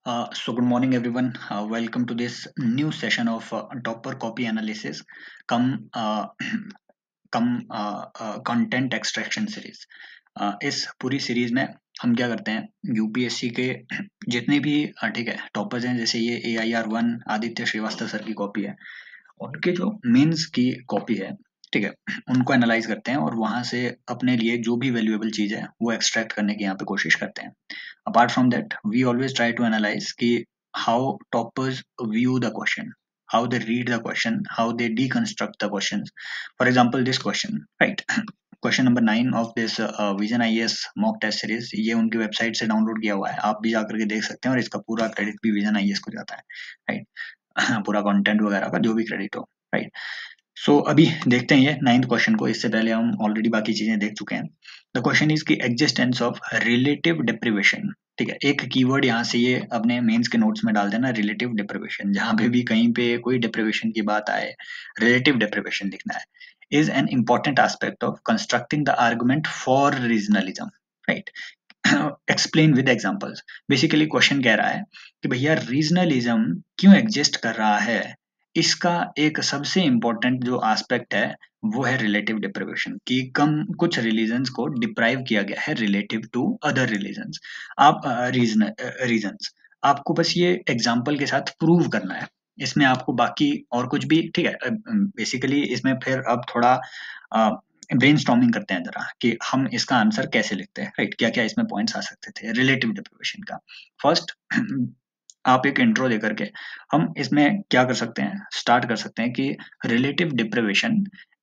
So good morning everyone. Welcome to this new session of Topper Copy Analysis come content extraction series. इस पूरी series में हम क्या करते हैं, यूपीएससी के जितने भी ठीक है टॉपर्स हैं, जैसे ये AIR1 आदित्य श्रीवास्तव सर की कॉपी है, उनके जो मेंस की कॉपी है, ठीक है, उनको एनालाइज करते हैं और वहां से अपने लिए जो भी वैल्यूएबल चीज है वो एक्सट्रैक्ट करने की यहाँ पे कोशिश करते हैं। Apart from that, we always try to analyze ki how toppers view the question, how they read the question, how they deconstruct the questions. For example, this question, right? Question number 9 of this Vision IAS mock test series, ये उनकी website से download किया हुआ है, आप भी जाकर के देख सकते हैं और इसका पूरा क्रेडिट भी विजन IAS को जाता है, राइट? पूरा कंटेंट वगैरह का जो भी क्रेडिट हो, राइट? सो अभी देखते हैं ये 9th क्वेश्चन को। इससे पहले हम ऑलरेडी बाकी चीजें देख चुके हैं। द क्वेश्चन इज की एग्जिस्टेंस ऑफ रिलेटिव डिप्रिवेशन, ठीक है। एक कीवर्ड यहाँ से ये अपने मेंस के नोट्स में डाल देना, रिलेटिव डिप्रिवेशन। जहां पे भी कहीं पे कोई डिप्रिवेशन की बात आए, रिलेटिव डिप्रिवेशन लिखना है। Is an important aspect of constructing the argument for regionalism, right? Explain with examples. Basically question कह रहा है कि भैया रीजनलिज्म क्यों एग्जिस्ट कर रहा है, इसका एक सबसे इम्पोर्टेंट जो एस्पेक्ट है वो है रिलेटिव डिप्रिवेशन, कि कम कुछ रिलीजन्स को डिप्राइव किया गया है रिलेटिव टू अदर रिलीजन्स। आप रीजन्स आपको बस ये एग्जांपल के साथ प्रूव करना है, इसमें आपको बाकी और कुछ भी, ठीक है। बेसिकली इसमें फिर अब थोड़ा ब्रेनस्टॉर्मिंग करते हैं जरा कि हम इसका आंसर कैसे लिखते हैं, राइट? क्या क्या इसमें पॉइंट्स आ सकते थे रिलेटिव डिप्रिवेशन का। फर्स्ट आप एक इंट्रो देकर के हम इसमें क्या कर सकते हैं, स्टार्ट कर सकते हैं कि relative deprivation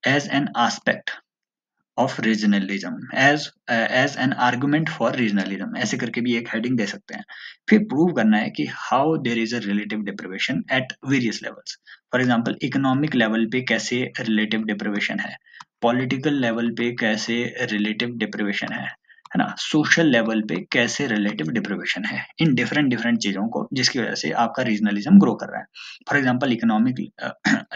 as an aspect of regionalism, as an argument for regionalism, ऐसे करके भी एक हेडिंग दे सकते हैं। फिर प्रूव करना है कि how there is a relative deprivation at various levels. For example economic level पे कैसे रिलेटिव डिप्रिवेशन है, पॉलिटिकल लेवल पे कैसे रिलेटिव डिप्रिवेशन है ना, सोशल लेवल पे कैसे रिलेटिव डिप्रिवेशन है, इन डिफरेंट डिफरेंट चीजों को, जिसकी वजह से आपका रीजनलिज्म ग्रो कर रहा है। फॉर एग्जांपल इकोनॉमिक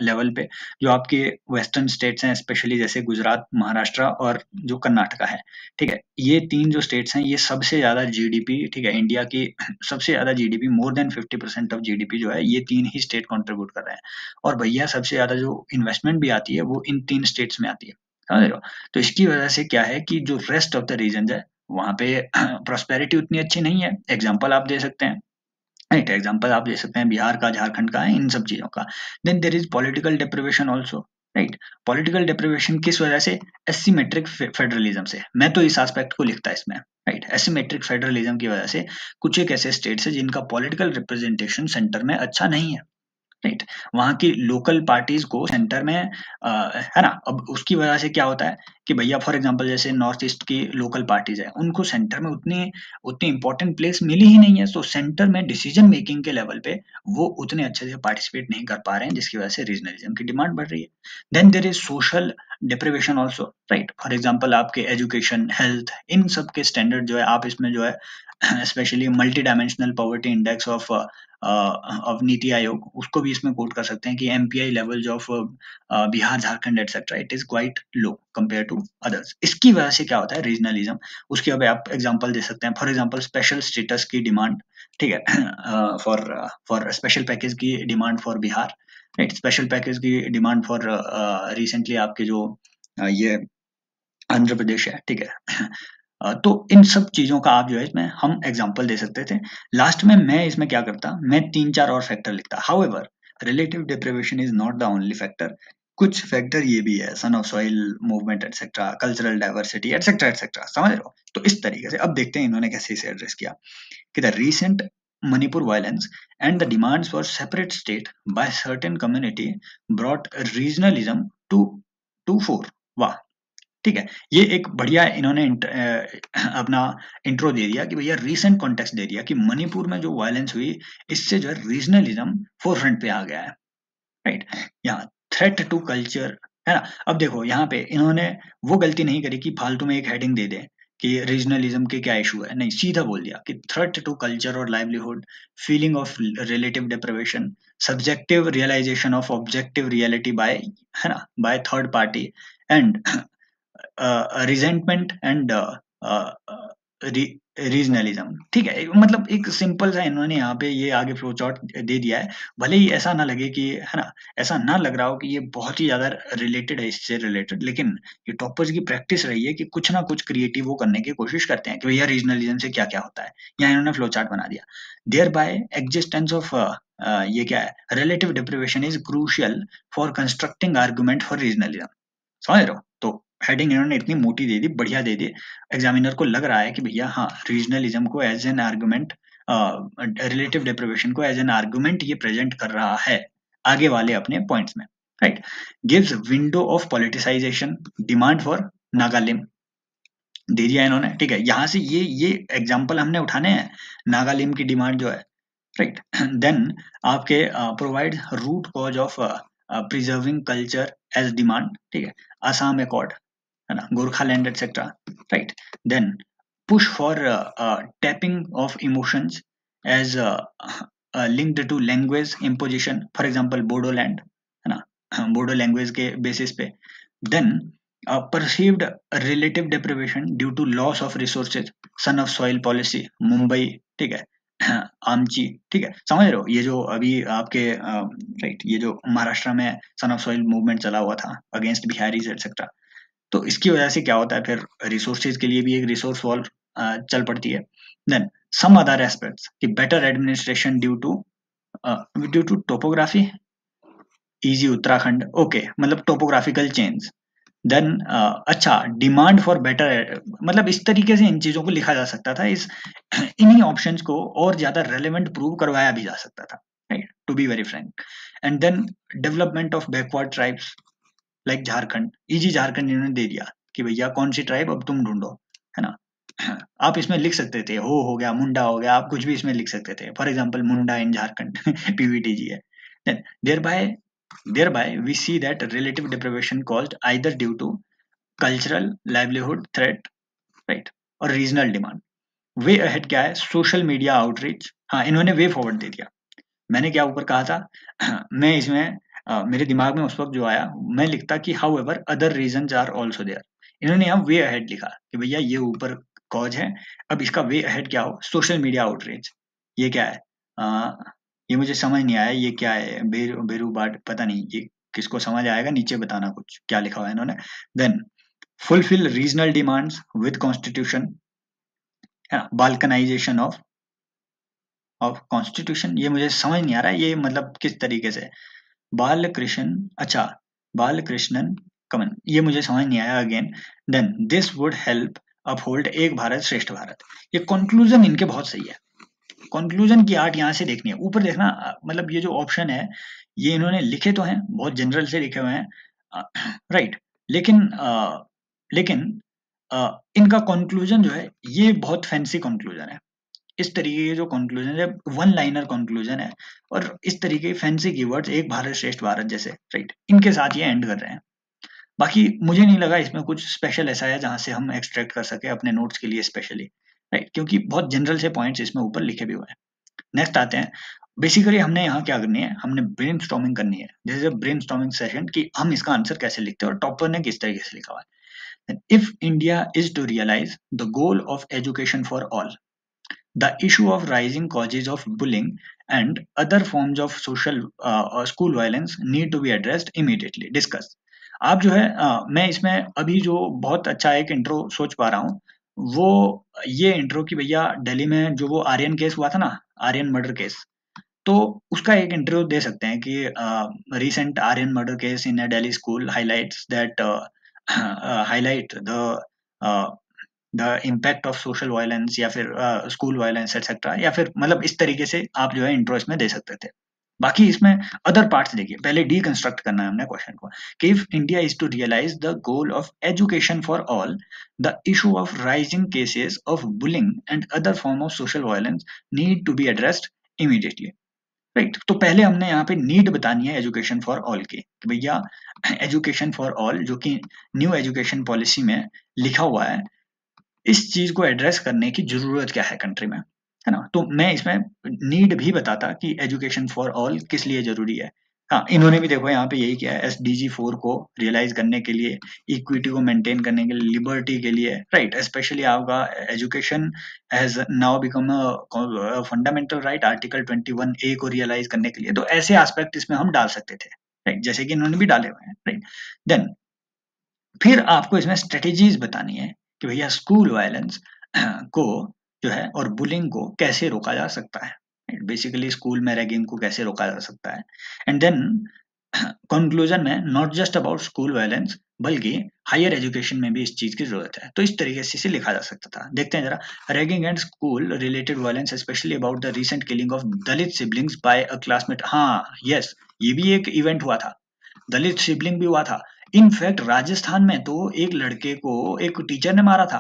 लेवल पे जो आपके वेस्टर्न स्टेट्स हैं, स्पेशली जैसे गुजरात, महाराष्ट्र और जो कर्नाटका है, ठीक है, ये तीन जो स्टेट्स हैं, ये सबसे ज्यादा जीडीपी, ठीक है, इंडिया की सबसे ज्यादा GDP, more than 50% of GDP जो है ये तीन ही स्टेट कंट्रीब्यूट कर रहे हैं। और भैया सबसे ज्यादा जो इन्वेस्टमेंट भी आती है वो इन तीन स्टेट्स में आती है, समझ रहे हो? तो इसकी वजह से क्या है कि जो रेस्ट ऑफ द रीजन है वहां पे प्रोस्पेरिटी उतनी अच्छी नहीं है। एग्जाम्पल आप दे सकते हैं, राइट? एग्जाम्पल आप दे सकते हैं बिहार का, झारखंड का, इन सब चीजों का। Then there is political deprivation also, right? Political deprivation किस वजह से? एसिमेट्रिक फेडरलिज्म से। मैं तो इस एस्पेक्ट को लिखता है इसमें, राइट? एसिमेट्रिक फेडरलिज्म की वजह से कुछ एक ऐसे स्टेट्स है जिनका पॉलिटिकल रिप्रेजेंटेशन सेंटर में अच्छा नहीं है, राइट? वहां की लोकल पार्टीज को सेंटर में है ना। अब उसकी वजह से क्या होता है कि भैया फॉर एग्जांपल जैसे नॉर्थ ईस्ट की लोकल पार्टीज है, उनको सेंटर में उतनी उतनी इंपॉर्टेंट प्लेस मिली ही नहीं है, तो सेंटर में डिसीजन मेकिंग के लेवल पे वो उतने अच्छे से पार्टिसिपेट नहीं कर पा रहे हैं, जिसकी वजह से रीजनलिज्म की डिमांड बढ़ रही है। Then there is social deprivation also, right? For example आपके एजुकेशन, हेल्थ, इन सब के स्टैंडर्ड जो है, आप इसमें जो है specially multi dimensional poverty index of Niti Aayog, उसको भी इसमें कोट कर सकते हैं कि MPI levels of Bihar, Jharkhand etcetera, it is quite low compare to others. इसकी वजह से क्या होता है रीजनलिज्म। उसके अब आप एग्जांपल दे सकते हैं, फॉर एग्जांपल स्पेशल स्टेटस की डिमांड, ठीक है, फॉर स्पेशल पैकेज की demand for Bihar, right? Special package की डिमांड फॉर रिसेंटली आपके जो ये आंध्र प्रदेश है, ठीक है। तो इन सब चीजों का आप जो है इसमें हम एग्जांपल दे सकते थे। लास्ट में मैं इसमें क्या करता, मैं 3-4 और फैक्टर लिखता। However relative deprivation is not the only factor, कुछ फैक्टर ये भी है, son of soil movement etcetera, cultural diversity etcetera etcetera, समझ रहे हो? तो इस तरीके से अब देखते हैं इन्होंने कैसे इसे एड्रेस किया कि the recent Manipur violence and the demands for separate state by certain community brought regionalism to fore। वाह, ठीक है, ये एक बढ़िया इन्होंने अपना इंट्रो दे दिया कि भैया रीसेंट कॉन्टेक्स्ट दे दिया कि मणिपुर में जो वायलेंस हुई, इससे जो है रीजनलिज्म फोरफ्रंट पे आ गया है, राइट? यहाँ थ्रेट टू कल्चर, है ना। अब देखो यहाँ पे इन्होंने वो गलती नहीं करी कि फालतू में एक हेडिंग दे दे कि रीजनलिज्म के क्या इशू है, नहीं, सीधा बोल दिया कि थ्रेट टू कल्चर और livelihood, feeling of relative deprivation, subjective realisation of objective reality by, है ना, by third party, and resentment and regionalism, ठीक है, मतलब एक सिंपल सा इन्होंने यहाँ पे ये आगे फ्लो चार्ट दे दिया है। भले ही ऐसा ना लगे कि, है ना, ऐसा ना लग रहा हो कि ये बहुत ही ज्यादा रिलेटेड है इससे रिलेटेड, लेकिन ये टॉपर्स की प्रैक्टिस रही है कि कुछ ना कुछ क्रिएटिव वो करने की कोशिश करते हैं कि भैया रीजनलिज्म से क्या क्या होता है। यहाँ इन्होंने फ्लो चार्ट बना दिया। देयर बाय एग्जिस्टेंस ऑफ ये क्या है, relative deprivation is crucial for constructing argument for regionalism. समझ रहे हो? तो हेडिंग इन्होंने इतनी मोटी दे दी, बढ़िया दे दी, एग्जामिनर को लग रहा है कि भैया हाँ, रीजनलिज्म को as an argument, relative deprivation को एज एन आर्गुमेंट ये प्रेजेंट कर रहा है आगे वाले अपने पॉइंट्स में, right. Gives window of politicisation, demand for Nagalim दे दिया इन्होंने, ठीक है। यहाँ से ये एग्जाम्पल हमने उठाने हैं, नागालिम की डिमांड जो है, राइट। देन आपके provide root cause of preserving culture as demand, ठीक है, असम अकॉर्ड, है ना, Gorkhaland etcetera, right. Then push for tapping of emotions as linked to language imposition, for example Bodoland, है ना, बोडो लैंग्वेज के बेसिस पे। Then perceived relative deprivation due to loss of resources, son of soil policy, Mumbai, ठीक है, आमची, ठीक है, समझ रहे हो, ये जो अभी आपके राइट, ये जो महाराष्ट्र में सन ऑफ सॉइल मूवमेंट चला हुआ था अगेंस्ट बिहारीज एटसेट्रा, तो इसकी वजह से क्या होता है, फिर रिसोर्सेज के लिए भी एक रिसोर्स वॉल चल पड़ती है। देन सम अदर एस्पेक्ट्स कि better administration due to topography, eg Uttarakhand, okay, मतलब टोपोग्राफिकल चेंज। देन अच्छा, डिमांड फॉर बेटर, मतलब इस तरीके से इन चीजों को लिखा जा सकता था, इस इन्हीं ऑप्शंस को और ज्यादा रेलेवेंट प्रूव करवाया भी जा सकता था, right, to be very frank. And then development of backward tribes like Jharkhand, eg Jharkhand इन्होंने दे दिया कि भैया कौन सी ट्राइब अब तुम ढूंढो, है ना। आप इसमें लिख सकते थे हो गया, मुंडा हो गया, आप कुछ भी इसमें लिख सकते थे, for example Munda in Jharkhand PVTG है। Then thereby we see that relative deprivation caused either due to cultural livelihood threat, right, और रीजनल डिमांड। वे अहेड क्या है, सोशल मीडिया आउटरीच, हाँ इन्होंने वे फॉरवर्ड दे दिया। मैंने क्या ऊपर कहा था मैं इसमें मेरे दिमाग में उस वक्त जो आया, मैं लिखता कि however other reason are also there, इन्होंने यहाँ वे अहेड लिखा कि भैया ये ऊपर कॉज है, अब इसका वे अहेड क्या हो, सोशल मीडिया आउटरीच। ये क्या है, ये मुझे समझ नहीं आया, ये क्या है, बेरू बाट, पता नहीं ये किसको समझ आएगा, नीचे बताना कुछ क्या लिखा हुआ है इन्होंने। Then fulfil regional demands with constitution, balkanisation of constitution, ये मुझे समझ नहीं आ रहा है, ये मतलब किस तरीके से, बालकृष्ण, अच्छा बालकृष्णन कमन, ये मुझे समझ नहीं आया again. Then this would help uphold Ek Bharat श्रेष्ठ भारत, ये कंक्लूजन इनके बहुत सही है, कंक्लूजन की आर्ट यहाँ से देखनी है, ऊपर देखना, मतलब ये जो ऑप्शन है ये इन्होंने लिखे तो हैं, बहुत जनरल से लिखे हुए हैं, राइट, लेकिन इनका कंक्लूजन जो है ये बहुत फैंसी कंक्लूजन है, इस तरीके के जो कंक्लूजन है वन लाइनर कंक्लूजन है, और इस तरीके के फैंसी कीवर्ड्स एक भारत श्रेष्ठ भारत जैसे, राइट, इनके साथ ये एंड कर रहे हैं। बाकी मुझे नहीं लगा इसमें कुछ स्पेशल ऐसा है जहां से हम एक्सट्रैक्ट कर सके अपने नोट्स के लिए स्पेशली, राइट, क्योंकि बहुत जनरल से पॉइंट्स इसमें ऊपर लिखे भी हुए हैं। नेक्स्ट आते हैं, बेसिकली हमने यहाँ क्या करनी है, हमने ब्रेनस्टॉर्मिंग करनी है, this is a brainstorming session कि हम इसका आंसर कैसे लिखते हैं और टॉपर ने किस तरीके से लिखा हुआ है। If India is to realise the goal of education for all, the issue of rising causes of bullying and other forms of social school violence need to be addressed immediately. Discuss. आप जो है मैं इसमें अभी जो बहुत अच्छा एक इंट्रो सोच पा रहा हूँ, वो ये इंट्रो कि भैया दिल्ली में जो वो आर्यन केस हुआ था ना, आर्यन मर्डर केस, तो उसका एक इंटरव्यू दे सकते हैं कि recent Aryan murder case in a Delhi school highlights that highlight the impact of social violence या फिर स्कूल वायलेंस एक्सेट्रा, या फिर मतलब इस तरीके से आप जो है इंट्रो इसमें दे सकते थे। बाकी इसमें अदर पार्ट्स देखिए, पहले डीकंस्ट्रक्ट करना है हमने क्वेश्चन को कि if India is to realise the goal of education for all, the issue of rising cases of bullying and other form of social violence need to be addressed immediately, right. तो पहले हमने यहाँ पे need बतानी है education for all की, भैया education for all जो कि न्यू एजुकेशन पॉलिसी में लिखा हुआ है, इस चीज को एड्रेस करने की जरूरत क्या है कंट्री में, है ना। तो मैं इसमें नीड भी बताता कि एजुकेशन फॉर ऑल किस लिए जरूरी है, हाँ, इन्होंने भी देखो यहाँ पे यही किया है, SDG 4 को रियलाइज करने के लिए, इक्विटी को मेंटेन करने के लिए, लिबर्टी के लिए, राइट, स्पेशली आपका education has now become a fundamental right, article 21A को रियलाइज करने के लिए, तो ऐसे एस्पेक्ट इसमें हम डाल सकते थे, राइट, जैसे कि इन्होंने भी डाले हुए हैं, राइट। देन फिर आपको इसमें स्ट्रेटेजीज बतानी है कि भैया स्कूल वायलेंस को जो है और बुलिंग को कैसे रोका जा सकता है, बेसिकली स्कूल में रैगिंग को कैसे रोका जा सकता है। एंड देन कंक्लूजन में not just about school violence बल्कि हायर एजुकेशन में भी इस चीज की जरूरत है, तो इस तरीके से इसे लिखा जा सकता था। देखते हैं जरा, ragging and school related violence specially about the recent killing of Dalit siblings by a classmate. हाँ, यस, ये भी एक इवेंट हुआ था, दलित सिबलिंग भी हुआ था। इनफैक्ट राजस्थान में तो एक लड़के को एक टीचर ने मारा था,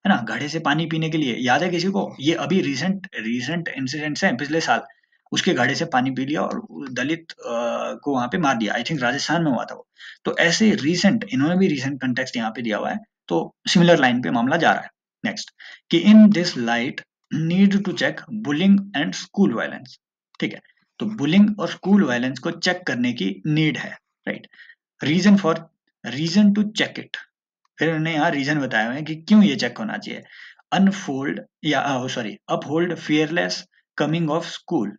है ना, घड़े से पानी पीने के लिए, याद है किसी को? ये अभी रीसेंट रीसेंट इंसिडेंट्स हैं, पिछले साल उसके घड़े से पानी पी लिया और दलित को वहां पे मार दिया। आई थिंक राजस्थान में हुआ था वो। तो ऐसे रीसेंट, इन्होंने भी रीसेंट कंटेक्स्ट यहाँ पे दिया हुआ है, तो सिमिलर लाइन पे मामला जा रहा है। नेक्स्ट, कि in this light need to check bullying and school violence. ठीक है, तो बुलिंग और स्कूल वायलेंस को चेक करने की नीड है, right. Reason to check it, फिर उन्होंने यहाँ रीजन बताया हुआ है कि क्यों ये चेक होना चाहिए। अनफोल्ड या uphold fearless coming of school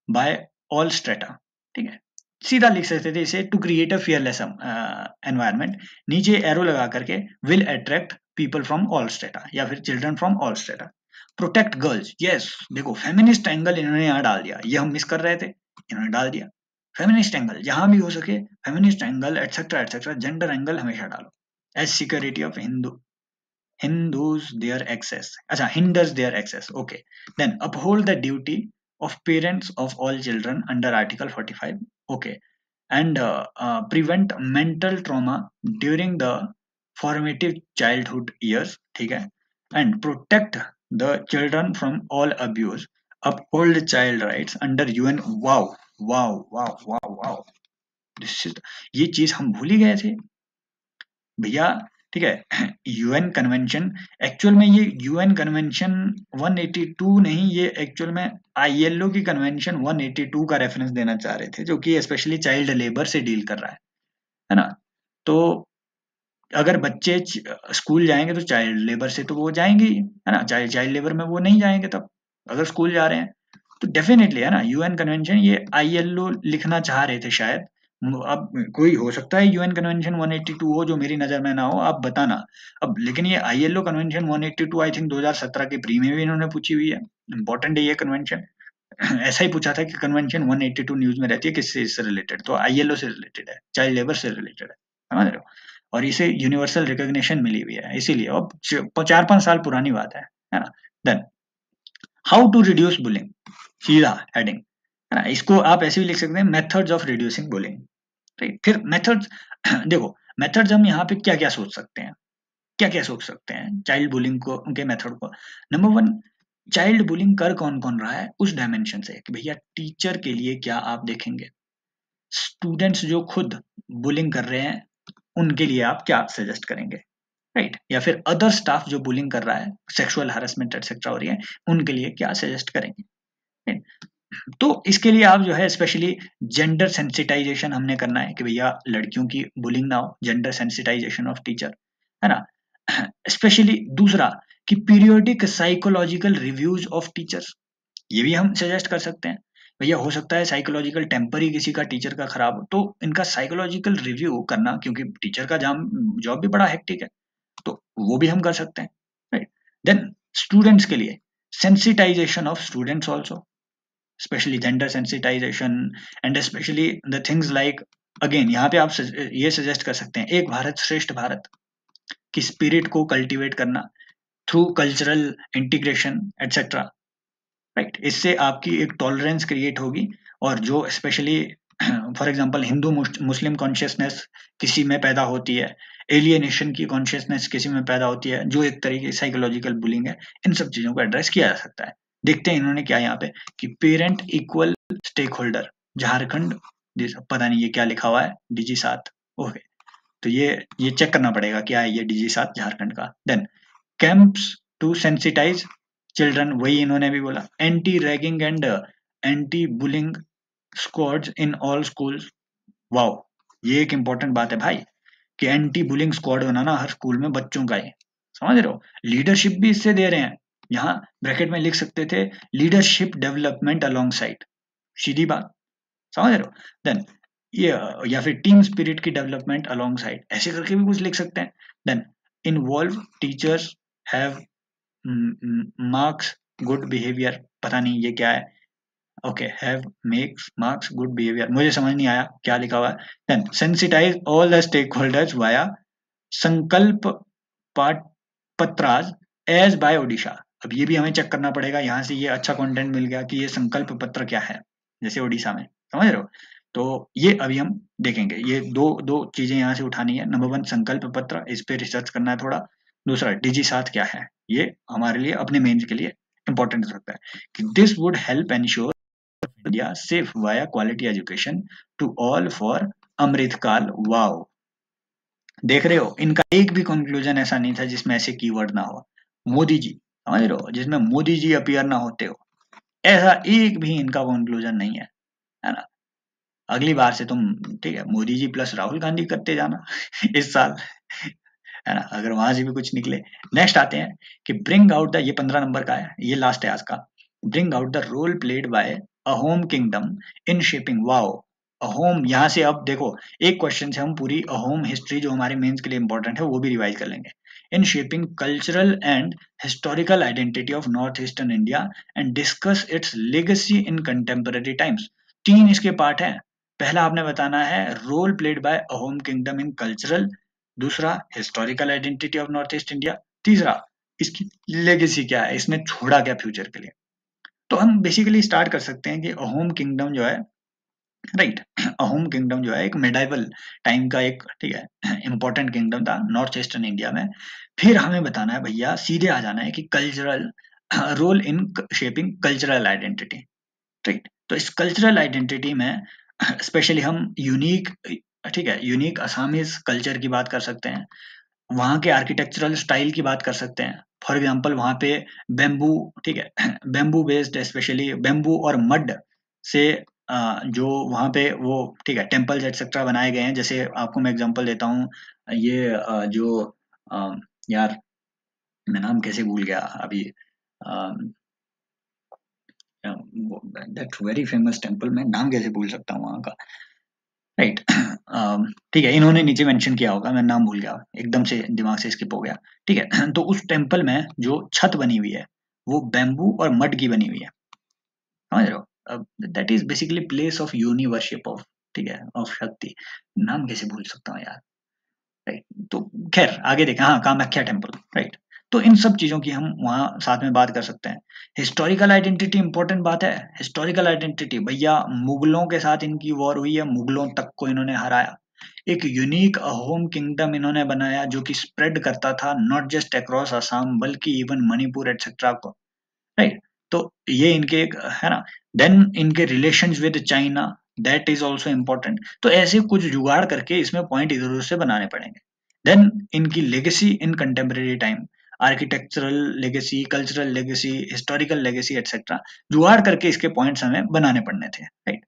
by all strata. ठीक है, सीधा लिख सकते थे इसे, to create a fearless environment, नीचे एरो लगा करके, will attract people from all strata या फिर children from all strata. Protect girls, yes, देखो फेमिनिस्ट एंगल इन्होंने यहाँ डाल दिया, ये हम मिस कर रहे थे, इन्होंने डाल दिया फेमिनिस्ट एंगल, जहां भी हो सके feminist angle etcetera etcetera, gender angle हमेशा डालो। As security of Hindus their access, अच्छा, hinders their access, okay. Then uphold the duty of parents of all children under Article 45, okay. And prevent mental trauma during the formative childhood years, ठीक है. And protect the children from all abuse, uphold child rights under UN. wow wow wow wow wow, this is, ये चीज हम भूल ही गए थे भैया, ठीक है। यूएन कन्वेंशन, एक्चुअल में ये यूएन कन्वेंशन 182 नहीं, ये एक्चुअल में आईएलओ की कन्वेंशन 182 का रेफरेंस देना चाह रहे थे, जो कि स्पेशली चाइल्ड लेबर से डील कर रहा है ना। तो अगर बच्चे स्कूल जाएंगे तो चाइल्ड लेबर से तो वो जाएंगे ही, है ना, चाइल्ड लेबर में वो नहीं जाएंगे तब, अगर स्कूल जा रहे हैं तो डेफिनेटली, है ना। यूएन कन्वेंशन, ये आईएलओ लिखना चाह रहे थे शायद, अब कोई हो सकता है यूएन कन्वेंशन 182 हो जो मेरी नजर में ना हो, आप बताना अब। लेकिन ये आईएलओ कन्वेंशन 182 आई थिंक 2017 के प्री में भी इन्होंने पूछी हुई है, इंपॉर्टेंट है ये कन्वेंशन। ऐसा ही पूछा था कि कन्वेंशन 182 न्यूज में रहती है, किससे इससे रिलेटेड, तो आईएलओ से रिलेटेड है, चाइल्ड लेबर से रिलेटेड है, समझ रहे हो। और इसे यूनिवर्सल रिकॉग्निशन मिली हुई है, इसीलिए अब 4-5 साल पुरानी बात है ना। Then how to reduce bullying, सीधा हेडिंग, है ना, इसको आप ऐसे भी लिख सकते हैं, मेथड्स ऑफ रिड्यूसिंग बुलिंग, ठीक। फिर मेथड्स देखो, मेथड्स हम यहाँ पे क्या क्या सोच सकते हैं, क्या क्या सोच सकते हैं चाइल्ड बुलिंग को, उनके मेथड को। नंबर 1, चाइल्ड बुलिंग कर कौन कौन रहा है उस डायमेंशन से, कि भैया टीचर के लिए क्या आप देखेंगे, स्टूडेंट्स जो खुद बुलिंग कर रहे हैं उनके लिए आप क्या सजेस्ट करेंगे, राइट, या फिर अदर स्टाफ जो बुलिंग कर रहा है, सेक्सुअल हैरेसमेंट एटसेट्रा हो रही है, उनके लिए क्या सजेस्ट करेंगे, right? तो इसके लिए आप जो है स्पेशली जेंडर सेंसिटाइजेशन हमने करना है, कि भैया लड़कियों की बुलिंग ना हो, जेंडर सेंसिटाइजेशन ऑफ टीचर, है ना। स्पेशली दूसरा, कि periodic psychological reviews of teachers, ये भी हम सजेस्ट कर सकते हैं। भैया हो सकता है साइकोलॉजिकल टेम्पर ही किसी का टीचर का खराब हो, तो इनका साइकोलॉजिकल रिव्यू करना, क्योंकि टीचर का जॉब भी बड़ा हेक्टिक है, तो वो भी हम कर सकते हैं, राइट। देन स्टूडेंट्स के लिए sensitisation of students also, specially gender sensitisation, and specially the things like, again यहाँ पे आप ये सजेस्ट कर सकते हैं, एक भारत श्रेष्ठ भारत की स्पिरिट को कल्टीवेट करना through cultural integration etcetera, right. इससे आपकी एक टॉलरेंस क्रिएट होगी, और जो specially for example Hindu Muslim consciousness किसी में पैदा होती है, एलियनेशन की कॉन्शियसनेस किसी में पैदा होती है, जो एक तरीके की साइकोलॉजिकल बुलिंग है, इन सब चीजों को एड्रेस किया जा सकता है। देखते हैं इन्होंने क्या यहाँ पे, कि parent equal stakeholder Jharkhand, पता नहीं ये क्या लिखा हुआ है, DG 7, ओके, तो ये चेक करना पड़ेगा क्या है ये DG 7 झारखंड का। Then camps to sensitise children, वही इन्होंने भी बोला, anti ragging and anti bullying squads in all schools, wow, ये एक इंपॉर्टेंट बात है भाई कि एंटी बुलिंग स्क्वाड बनाना हर स्कूल में बच्चों का है, समझ रहे हो, लीडरशिप भी इससे दे रहे हैं। यहाँ ब्रैकेट में लिख सकते थे लीडरशिप डेवलपमेंट अलोंग साइड, सीधी बात, समझ रहे हो। देन ये या फिर टीम स्पिरिट की डेवलपमेंट अलोंग साइड, ऐसे करके भी कुछ लिख सकते हैं। Then involve teachers have marks good behaviour, पता नहीं ये क्या है, okay, have makes marks good behaviour, मुझे समझ नहीं आया क्या लिखा हुआ है। Then sensitise all the stakeholders via Sankalp पाठ पत्राज एज बाय ओडिशा। अब ये भी हमें चेक करना पड़ेगा, यहाँ से ये अच्छा कंटेंट मिल गया कि ये संकल्प पत्र क्या है, जैसे ओडिशा में, समझ रहे हो। तो ये अभी हम देखेंगे, ये दो दो चीजें यहाँ से उठानी है। नंबर 1 संकल्प पत्र, इस पे रिसर्च करना है थोड़ा। दूसरा डिजी साथ क्या है, ये हमारे लिए अपने मेंस के लिए इंपॉर्टेंट हो सकता है कि this would help ensure India safe via quality education to all for Amritkaal. Wow, देख रहे हो, इनका एक भी कंक्लूजन ऐसा नहीं था जिसमें ऐसे कीवर्ड ना हो। मोदी जी, समझ रहे हो, जिसमें मोदी जी अपीयर ना होते हो, ऐसा एक भी इनका कंक्लूजन नहीं है ना। अगली बार से तुम, ठीक है, मोदी जी प्लस राहुल गांधी करते जाना इस साल, है ना, अगर वहां से भी कुछ निकले। नेक्स्ट आते हैं कि ब्रिंग आउट द, ये 15 नंबर का है, ये लास्ट है आज का। Bring out the role played by a home kingdom in shaping. Wow, Ahom, यहाँ से अब देखो एक क्वेश्चन से हम पूरी अ होम हिस्ट्री जो हमारे मेंस के लिए इंपॉर्टेंट है वो भी रिवाइज कर लेंगे। In shaping cultural and historical identity of north eastern India and discuss its legacy in contemporary times. 3 इसके पार्ट हैं। पहला आपने बताना है role played by a home kingdom in cultural, दूसरा historical identity of north east India, तीसरा इसकी legacy क्या है, इसने छोड़ा क्या फ्यूचर के लिए। तो हम बेसिकली स्टार्ट कर सकते हैं कि अहोम किंगडम जो है, राइट, अहोम किंगडम जो है एक मेडाइवल टाइम का एक, ठीक है, इंपॉर्टेंट किंगडम था नॉर्थ ईस्टर्न इंडिया में। फिर हमें बताना है भैया, सीधे आ जाना है कि cultural role in shaping cultural identity, right. तो इस कल्चरल आइडेंटिटी में स्पेशली हम यूनिक, ठीक है, यूनिक असमीज कल्चर की बात कर सकते हैं, वहाँ के आर्किटेक्चरल स्टाइल की बात कर सकते हैं। फॉर एग्जांपल वहाँ पे बेम्बू, ठीक है, बेम्बू बेस्ड, स्पेशली बेम्बू और मड से जो वहाँ पे वो, ठीक है, टेम्पल्स एक्सेट्रा बनाए गए हैं। जैसे आपको मैं एग्जांपल देता हूँ, ये जो यार मैं नाम कैसे भूल गया अभी, दैट वेरी फेमस टेम्पल, मैं नाम कैसे भूल सकता हूँ वहाँ का, राइट। ठीक है, इन्होंने नीचे मेंशन किया होगा, मैं नाम भूल गया, एकदम से दिमाग से स्किप हो गया, ठीक है। तो उस टेम्पल में जो छत बनी हुई है वो बैम्बू और मड की बनी हुई है, समझ रहे हो। That is basically place of uni worship of, ठीक है, ऑफ शक्ति, नाम कैसे भूल सकता हूँ यार, राइट। तो खैर आगे देखें, हाँ, कामाख्या टेम्पल, राइट। तो इन सब चीजों की हम वहाँ साथ में बात कर सकते हैं। हिस्टोरिकल आइडेंटिटी इंपॉर्टेंट बात है। हिस्टोरिकल आइडेंटिटी भैया, मुगलों के साथ इनकी वॉर हुई है, मुगलों तक को इन्होंने हराया, एक यूनिक होम किंगडम इन्होंने बनाया जो कि स्प्रेड करता था नॉट जस्ट अक्रॉस असम बल्कि इवन मणिपुर एटसेट्रा को, राइट। तो ये इनके एक है ना। देन इनके relations with China, that is also important. तो ऐसे कुछ जुगाड़ करके इसमें पॉइंट इधर उधर से बनाने पड़ेंगे। देन इनकी legacy in contemporary time, architectural legacy, cultural legacy, historical legacy etcetera, जुगाड़ करके इसके पॉइंट्स हमें बनाने पड़ने थे, राइट।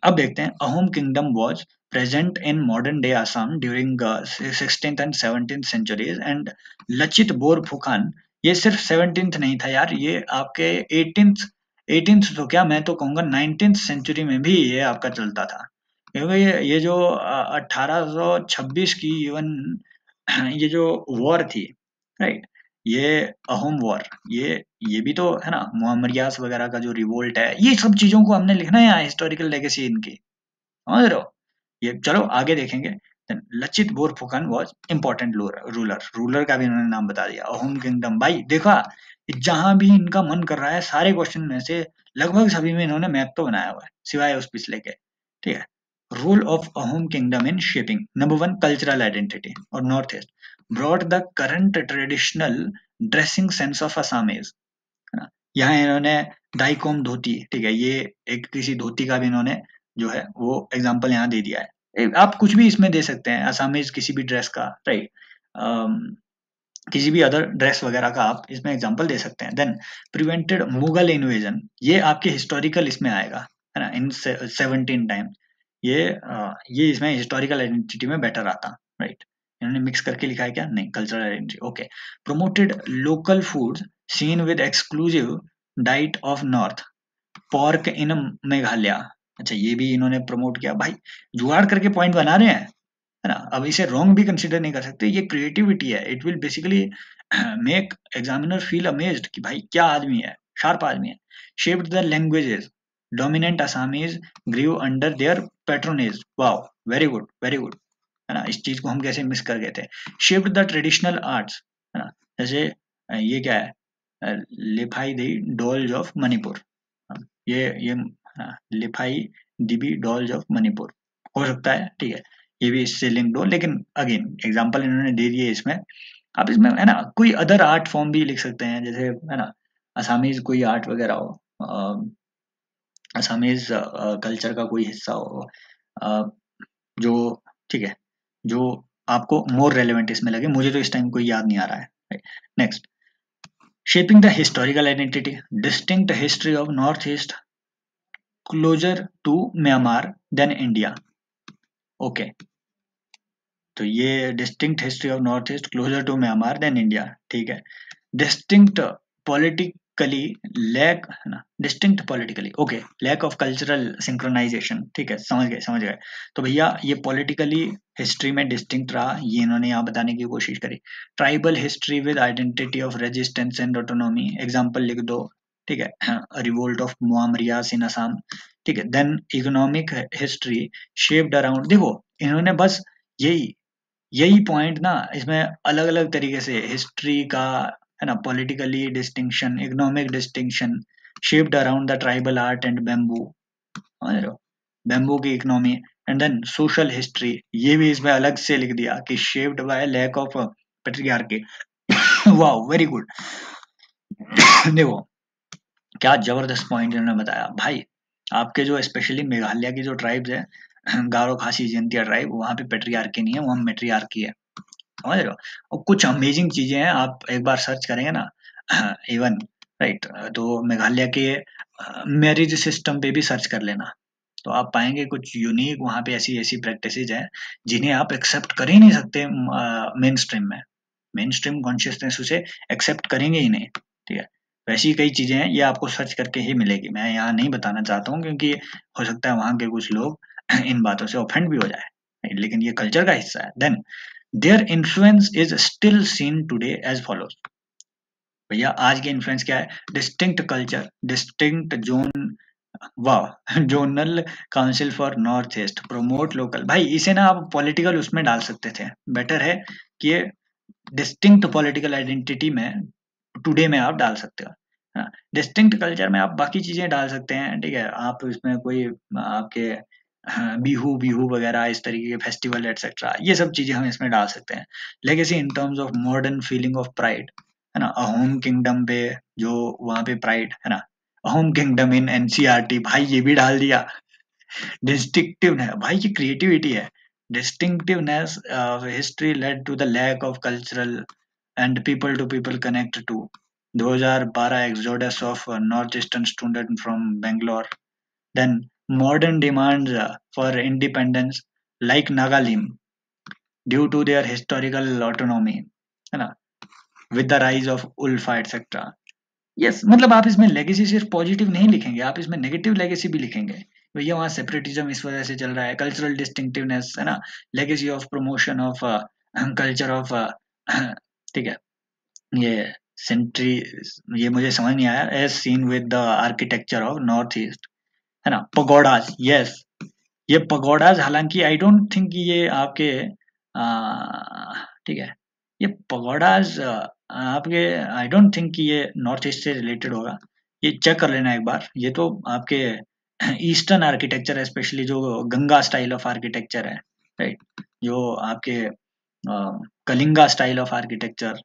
अब देखते हैं, Ahom kingdom was present in modern day Assam during 16th and 17th centuries and Lachit Borphukan, ये सिर्फ 17th नहीं था यार, ये आपके 18th तो क्या, मैं तो कहूंगा 19th सेंचुरी में भी ये आपका चलता था। क्योंकि ये जो 1826 की इवन ये जो वॉर थी, राइट, ये अहोम वॉर, ये भी तो है ना, मोहम्मदियास वगैरह का जो रिवोल्ट है, ये सब चीजों को हमने लिखना है हिस्टोरिकल लेगेसी इनकी, समझ रहे हो। ये चलो आगे देखेंगे। Then, Lachit Borphukan was important ruler का भी इन्होंने नाम बता दिया। अहोम किंगडम, भाई देखा, जहां भी इनका मन कर रहा है सारे क्वेश्चन में से लगभग सभी में इन्होंने मैप तो बनाया हुआ है, सिवाय उस पिछले के, ठीक है। Role of Ahom kingdom in shaping, number 1 cultural identity और north east, brought the current traditional dressing sense of Assamese, है ना। यहाँ इन्होंने डाइकोम धोती, ठीक है, ये एक किसी धोती का भी इन्होंने जो है वो एग्जाम्पल यहाँ दे दिया है। आप कुछ भी इसमें दे सकते हैं, असामीज किसी भी ड्रेस का, राइट, किसी भी अदर ड्रेस वगैरह का आप इसमें एग्जाम्पल दे सकते हैं। देन प्रिवेंटेड मुगल इन्वेजन, ये आपके हिस्टोरिकल इसमें आएगा, है ना, इन 17 टाइम। ये इसमें हिस्टोरिकल आइडेंटिटी में बेटर आता, राइट। इन्होंने मिक्स करके लिखा है क्या? नहीं, cultural identity. Okay, promoted local foods seen with exclusive diet of north, pork in Meghalaya. अच्छा, ये भी इन्होंने प्रमोट किया। भाई जुगाड़ करके पॉइंट बना रहे हैं, है ना। अब इसे रॉन्ग भी कंसिडर नहीं कर सकते, ये क्रिएटिविटी है। It will basically make examiner feel amazed कि भाई क्या आदमी है, शार्प आदमी है। Shaped the languages, dominant Assamese grieve under their patronage. Wow, very good, very good, है ना। इस चीज को हम कैसे मिस कर गए थे। शेप्ड द ट्रेडिशनल आर्ट्स, है ना। जैसे ये क्या है, लिफाई दी डॉल्स ऑफ मणिपुर। ये लिफाई डीबी डॉल्स ऑफ मणिपुर हो सकता है, ठीक है। ये भी इससे लिंक्ड हो, लेकिन अगेन एग्जांपल इन्होंने दे दिए इसमें। आप इसमें, है ना, कोई अदर आर्ट फॉर्म भी लिख सकते हैं, जैसे, है ना, असामीज कोई आर्ट वगैरह हो, असामीज कल्चर का कोई हिस्सा हो, जो, ठीक है, जो आपको मोर रेलेवेंट इसमें लगे। मुझे तो इस टाइम कोई याद नहीं आ रहा है। Next, shaping the historical identity, distinct history of north east, closer to Myanmar than India. Okay, तो ये distinct history of north east, closer to Myanmar than India, ठीक है। डिस्टिंक्ट पॉलिटिकली, लैक, है ना, distinct politically, okay, lack of cultural synchronisation, ठीक है, समझ गए, समझ गए। तो भैया ये पॉलिटिकली हिस्ट्री में डिस्टिंक्ट रहा, ये इन्होंने यहाँ बताने की कोशिश करी। Tribal history with identity of resistance and autonomy, example लिख दो, ठीक है। Revolt of Moamorias in Assam, ठीक है। Then economic history shaped around, देखो इन्होंने बस यही यही पॉइंट ना इसमें अलग अलग तरीके से हिस्ट्री का, है ना, politically distinction, economic distinction, shaped around the tribal art and bamboo, समझ रहे हो, बैम्बू की economy. And then social history, ये भी इसमें अलग से लिख दिया कि shaped by lack of patriarchy. Wow, very good. देखो क्या जबरदस्त पॉइंट इन्होंने बताया भाई। आपके जो स्पेशली मेघालय की जो ट्राइब्स है, गारो खासी जयंतिया ट्राइब, वहां पे पेट्रियार्की नहीं है, वहां मेट्रियार्की है, समझ रहे हो। और कुछ अमेजिंग चीजें हैं, आप एक बार सर्च करेंगे ना, इवन, राइट, तो मेघालय के मैरिज सिस्टम पे भी सर्च कर लेना, तो आप पाएंगे कुछ यूनिक वहां पे ऐसी ऐसी प्रैक्टिसेज हैं जिन्हें आप एक्सेप्ट कर ही नहीं सकते मेन स्ट्रीम में। मेन स्ट्रीम कॉन्शियसनेस उसे एक्सेप्ट करेंगे ही नहीं, ठीक है। वैसी कई चीजें हैं, ये आपको सर्च करके ही मिलेगी, मैं यहाँ नहीं बताना चाहता हूँ क्योंकि हो सकता है वहां के कुछ लोग इन बातों से ऑफेंड भी हो जाए, लेकिन ये कल्चर का हिस्सा है। Then their influence is still seen today as follows. भैया आज के इन्फ्लुएंस क्या है? डिस्टिंक्ट कल्चर, डिस्टिंक्ट जोन, वाह, zonal council for north east, promote local. भाई इसे ना आप पॉलिटिकल उसमें डाल सकते थे, बेटर है कि ये डिस्टिंक्ट पॉलिटिकल आइडेंटिटी में टुडे में आप डाल सकते हो। डिस्टिंक्ट कल्चर में आप बाकी चीजें डाल सकते हैं, ठीक है। आप इसमें कोई आपके बिहू बिहू वगैरह इस तरीके के फेस्टिवल एटसेट्रा, ये सब चीजें हम इसमें डाल सकते हैं। Legacy in terms of modern feeling of pride, है ना, अ होम किंगडम पे जो वहां पे प्राइड, है ना, होम किंगडम इन एनसीईआरटी, भाई ये भी डाल दिया। डिस्टिंक्टिवनेस, भाई ये क्रिएटिविटी है। Distinctiveness history led to the lack of cultural and people to people connect to 2012 exodus of north eastern student from Bangalore. Then modern demands for independence like Nagalim due to their historical autonomy, है ना, with the rise of ULFA etcetera. Yes, मतलब आप इसमें legacy सिर्फ positive नहीं लिखेंगे, आप इसमें नेगेटिव लेगेसी भी लिखेंगे। भैया वहाँ सेपरेटिज्म इस वजह से चल रहा है, कल्चरल डिस्टिंक्टिवनेस, है ना, legacy of promotion of culture of, ठीक है। ये सेंट्री, ये मुझे समझ नहीं आया, as seen with the architecture of north east, है ना, पगोडाज। यस, ये पगोडाज, हालांकि आई डोंट थिंक ये आपके, ठीक है, ये पगोडाज आपके, आई डोंट थिंक कि ये नॉर्थ ईस्ट से रिलेटेड होगा। ये चेक कर लेना एक बार, ये तो आपके ईस्टर्न आर्किटेक्चर है, स्पेशली जो गंगा स्टाइल ऑफ आर्किटेक्चर है, राइट, जो आपके Kalinga style of architecture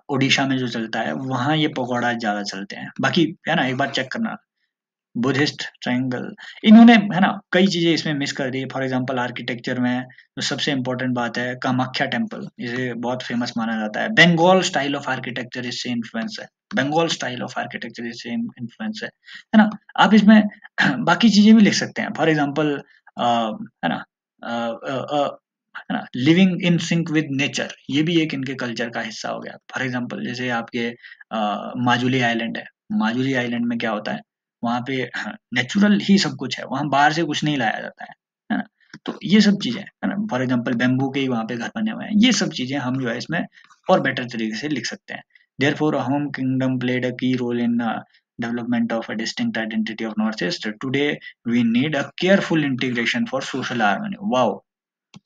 Odisha में जो चलता है, वहाँ ये पगोडा ज्यादा चलते हैं। बाकी है ना, एक बार चेक करना। बुद्धिस्ट ट्रायंगल, इन्होंने, है ना, कई चीजें इसमें मिस कर दी। फॉर एग्जांपल आर्किटेक्चर में जो सबसे इंपॉर्टेंट बात है, कामाख्या टेम्पल, इसे बहुत फेमस माना जाता है। बंगाल स्टाइल ऑफ आर्किटेक्चर इससे इन्फ्लुएंस है, बंगाल स्टाइल ऑफ आर्किटेक्चर इससे इन्फ्लुएंस है ना। आप इसमें बाकी चीजें भी लिख सकते हैं। फॉर एग्जांपल है ना, है ना, living in sync with nature, ये भी एक इनके कल्चर का हिस्सा हो गया। फॉर एग्जांपल जैसे आपके माजुली आइलैंड है, माजुली आइलैंड में क्या होता है, वहाँ पे नेचुरल ही सब कुछ है, वहाँ बाहर से कुछ नहीं लाया जाता है ना। तो ये सब चीजें है ना, फॉर एग्जांपल बेम्बू के ही वहाँ पे घर बने हुए हैं, ये सब चीजें हम जो है इसमें और बेटर तरीके से लिख सकते हैं। Therefore home kingdom played a key role in development of a distinct identity of Northeast. Today, we need a careful integration for social harmony. Wow!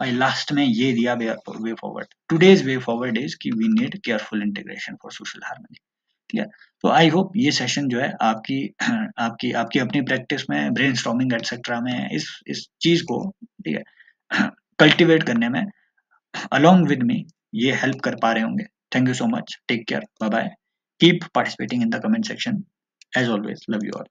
भाई लास्ट में ये दिया way forward, today's way forward is कि we need careful integration for social harmony. ठीक है, तो I hope ये session जो है आपकी आपकी आपकी अपनी प्रैक्टिस में, ब्रेनस्टॉर्मिंग एटसेट्रा में इस चीज को, ठीक है, कल्टीवेट करने में अलोंग विद मी ये हेल्प कर पा रहे होंगे। Thank you so much, take care, bye bye, keep participating in the comment section, as always love you all.